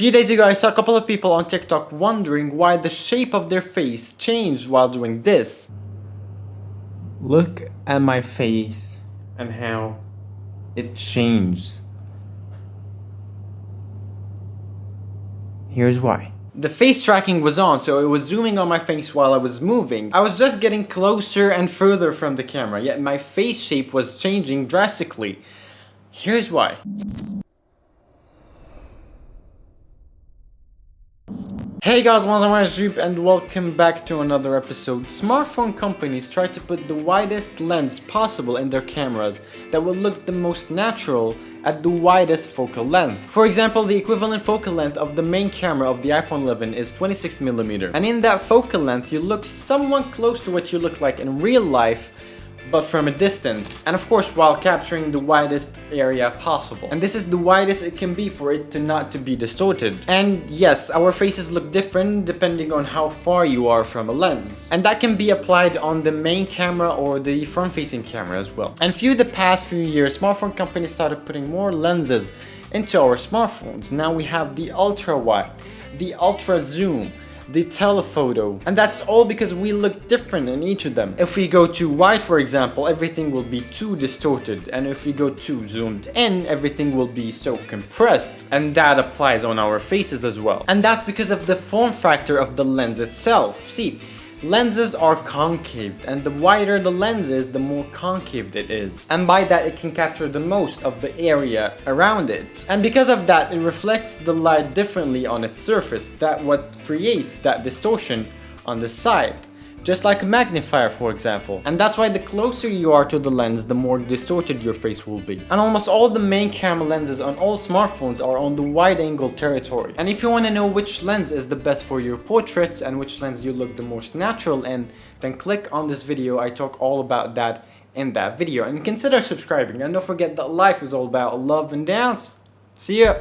Few days ago I saw a couple of people on TikTok wondering why the shape of their face changed while doing this. Look at my face and how it changed. Here's why. The face tracking was on, so it was zooming on my face while I was moving. I was just getting closer and further from the camera, yet my face shape was changing drastically. Here's why. Hey guys, I'm Ajjoub and welcome back to another episode. Smartphone companies try to put the widest lens possible in their cameras that will look the most natural at the widest focal length. For example, the equivalent focal length of the main camera of the iPhone 11 is 26mm. And in that focal length, you look somewhat close to what you look like in real life, but from a distance, and of course while capturing the widest area possible. And this is the widest it can be for it to not to be distorted. And yes, our faces look different depending on how far you are from a lens, and that can be applied on the main camera or the front-facing camera as well. And the past few years, smartphone companies started putting more lenses into our smartphones. Now we have the ultra wide, the ultra zoom, the telephoto, and that's all because we look different in each of them. If we go too wide, for example, everything will be too distorted, and if we go too zoomed in, everything will be so compressed, and that applies on our faces as well. And that's because of the form factor of the lens itself. See, lenses are concave, and the wider the lens is, the more concave it is. And by that, it can capture the most of the area around it. And because of that, it reflects the light differently on its surface. That's what creates that distortion on the side. Just like a magnifier, for example. And that's why the closer you are to the lens, the more distorted your face will be. And almost all the main camera lenses on all smartphones are on the wide angle territory. And if you want to know which lens is the best for your portraits and which lens you look the most natural in, then click on this video. I talk all about that in that video. And consider subscribing. And don't forget that life is all about love and dance. See ya!